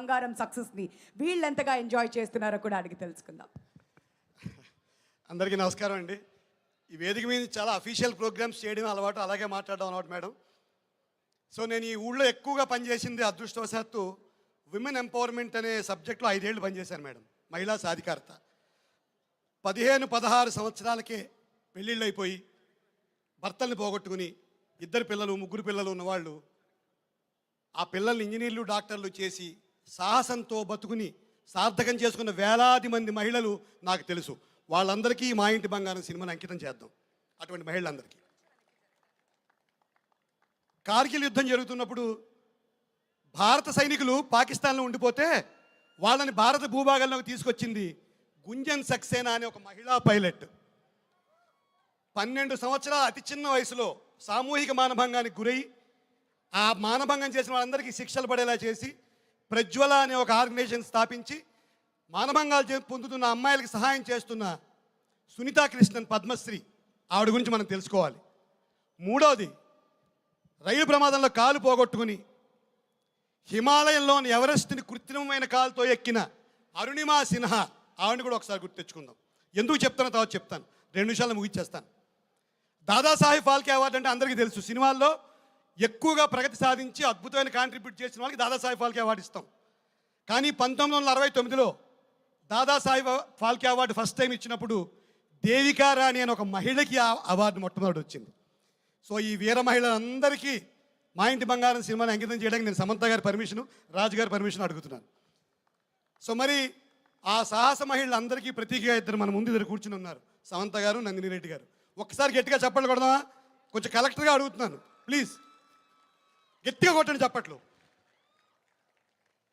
బంగారం సక్సెస్ని వీళ్ళు ఎంతగా ఎంజాయ్ చేస్తున్నారో కూడా అడిగి తెలుసుకుందాం. అందరికీ నమస్కారం అండి. ఈ వేదిక మీద చాలా అఫీషియల్ ప్రోగ్రామ్స్ చేయడం అలవాటు, అలాగే మాట్లాడడం అలవాటు మేడం. సో నేను ఈ ఊళ్ళో ఎక్కువగా పనిచేసింది అదృష్టవశాత్తు విమెన్ ఎంపవర్మెంట్ అనే సబ్జెక్ట్లో 5 ఏళ్ళు పనిచేశాను మేడం. మహిళా సాధికారత. 15-16 సంవత్సరాలకే పెళ్ళిళ్ళు అయిపోయి భర్తల్ని పోగొట్టుకుని 2 పిల్లలు 3 పిల్లలు ఉన్నవాళ్ళు ఆ పిల్లల్ని ఇంజనీర్లు డాక్టర్లు చేసి సాహసంతో బతుకుని సార్థకం చేసుకున్న వేలాది మంది మహిళలు నాకు తెలుసు. వాళ్ళందరికీ మా ఇంటి బంగారం సినిమాని అంకితం చేద్దాం. అటువంటి మహిళలందరికీ. కార్గిల్ యుద్ధం జరుగుతున్నప్పుడు భారత సైనికులు పాకిస్తాన్లో ఉండిపోతే వాళ్ళని భారత భూభాగంలోకి తీసుకొచ్చింది గుంజన్ సక్సేనా అనే ఒక మహిళా పైలట్. 12 సంవత్సరాల అతి చిన్న వయసులో సామూహిక మానభంగానికి గురై ఆ మానభంగం చేసిన వాళ్ళందరికీ శిక్షలు పడేలా చేసి ప్రజ్వల అనే ఒక ఆర్గనైజేషన్ స్థాపించి మానభంగాలు పొందుతున్న అమ్మాయిలకు సహాయం చేస్తున్న సునీతా కృష్ణన్ పద్మశ్రీ, ఆవిడ గురించి మనం తెలుసుకోవాలి. 3వది, రైలు ప్రమాదంలో కాలు పోగొట్టుకుని హిమాలయంలోని ఎవరెస్ట్ని కృత్రిమమైన కాలుతో ఎక్కిన అరుణిమా సిన్హా, ఆవిడని కూడా ఒకసారి గుర్తు తెచ్చుకుందాం. ఎందుకు చెప్తానో తర్వాత చెప్తాను, 2 నిమిషాలు ముగించేస్తాను. దాదాసాహెబ్ ఫాల్కే అవార్డు అంటే అందరికీ తెలుసు. సినిమాల్లో ఎక్కువగా ప్రగతి సాధించి అద్భుతమైన కాంట్రిబ్యూట్ చేసిన వాళ్ళకి దాదాసాహెబ్ ఫాల్కే అవార్డు ఇస్తాం. కానీ 1969లో Dadasaheb Phalke award first time ఇచ్చినప్పుడు దేవికా రాణి అనే ఒక మహిళకి ఆ అవార్డు మొట్టమొదటి వచ్చింది. సో ఈ వీర మహిళలందరికీ మా ఇంటి బంగారం సినిమాని అంకితం చేయడానికి నేను సమంత గారి పర్మిషను, రాజు గారి పర్మిషన్ అడుగుతున్నాను. సో మరి ఆ సాహస మహిళలందరికీ ప్రతీకగా మన ముందు ఇద్దరు కూర్చుని ఉన్నారు, సమంత గారు, నందిని రెడ్డి గారు. ఒక్కసారి గట్టిగా చప్పట్లు కొడదామా? కొంచెం కలెక్టర్గా అడుగుతున్నాను, ప్లీజ్ గట్టిగా కొట్టండి చప్పట్లు.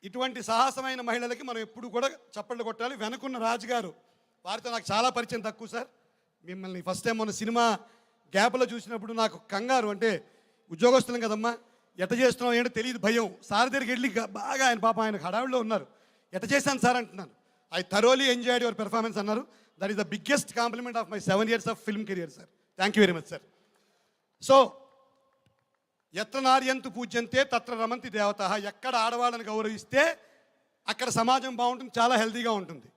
ఇటువంటి సాహసమైన మహిళలకి మనం ఎప్పుడు కూడా చప్పట్లు కొట్టాలి. వెనుకున్న రాజుగారు, వారితో నాకు చాలా పరిచయం తక్కువ సార్. మిమ్మల్ని ఫస్ట్ టైం మొన్న సినిమా గ్యాప్లో చూసినప్పుడు నాకు కంగారు, అంటే ఉద్యోగస్తులం కదమ్మా, ఎట చేస్తున్నాం ఏంటో తెలియదు, భయం. సార్ దగ్గరికి వెళ్ళి బాగా ఆయన పాప ఆయన హడావిడిలో ఉన్నారు. ఎట చేశాను సార్ అంటున్నాను. I thoroughly enjoyed your performance అన్నారు. That is the biggest compliment of my 7 years of film career sir. Thank you very much sir. So ఎత్ర నార్యంతు పూజ్యంతే తత్ర రమంతి దేవత. ఎక్కడ ఆడవాళ్ళని గౌరవిస్తే అక్కడ సమాజం బాగుంటుంది, చాలా హెల్తీగా ఉంటుంది.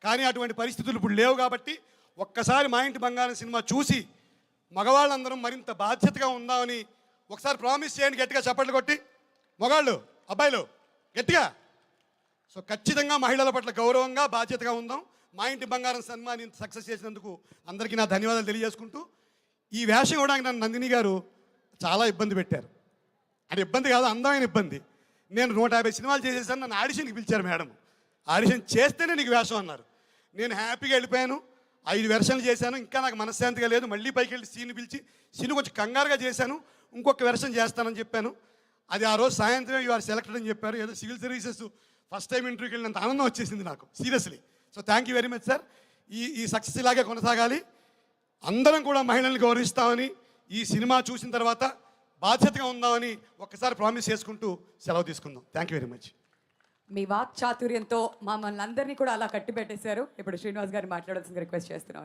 కానీ అటువంటి పరిస్థితులు ఇప్పుడు లేవు. కాబట్టి ఒక్కసారి మా ఇంటి బంగారం సినిమా చూసి మగవాళ్ళందరం మరింత బాధ్యతగా ఉందామని ఒకసారి ప్రామిస్ చేయండి, గట్టిగా చప్పట్లు కొట్టి. మగాళ్ళు, అబ్బాయిలు గట్టిగా. సో ఖచ్చితంగా మహిళల పట్ల గౌరవంగా బాధ్యతగా ఉందాం. మా ఇంటి బంగారం సినిమాని సక్సెస్ చేసినందుకు అందరికీ నా ధన్యవాదాలు తెలియజేసుకుంటూ, ఈ వేషం ఇవ్వడానికి నన్ను నందిని గారు చాలా ఇబ్బంది పెట్టారు. అది ఇబ్బంది కాదు, అందమైన ఇబ్బంది. నేను 150 సినిమాలు చేసేసాను, నన్ను ఆడిషన్కి పిలిచారు మేడం. ఆడిషన్ చేస్తేనే నీకు వేషం అన్నారు. నేను హ్యాపీగా వెళ్ళిపోయాను. 5 వెర్షన్లు చేశాను. ఇంకా నాకు మనశ్శాంతిగా లేదు. మళ్ళీ పైకి వెళ్ళి సీన్ పిలిచి సీన్ కొంచెం కంగారుగా చేశాను, ఇంకొక వెర్షన్ చేస్తానని చెప్పాను. అది ఆ రోజు సాయంత్రం యు ఆర్ సెలెక్టెడ్ అని చెప్పారు. ఏదో సివిల్ సర్వీసెస్ ఫస్ట్ టైం ఇంటర్వ్యూకి వెళ్ళినంత ఆనందం వచ్చేసింది నాకు, seriously. So thank you very much sir. ఈ సక్సెస్ ఇలాగే కొనసాగాలి. అందరం కూడా మహిళల్ని గౌరవిస్తామని, ఈ సినిమా చూసిన తర్వాత బాధ్యతగా ఉందామని ఒక్కసారి ప్రామిస్ చేసుకుంటూ సెలవు తీసుకుందాం. Thank you very much. మీ వాక్ చాతుర్యంతో మమ్మల్ని అందరినీ కూడా అలా కట్టిపెట్టేశారు. ఇప్పుడు శ్రీనివాస్ గారిని మాట్లాడాల్సిన రిక్వెస్ట్ చేస్తున్నాం.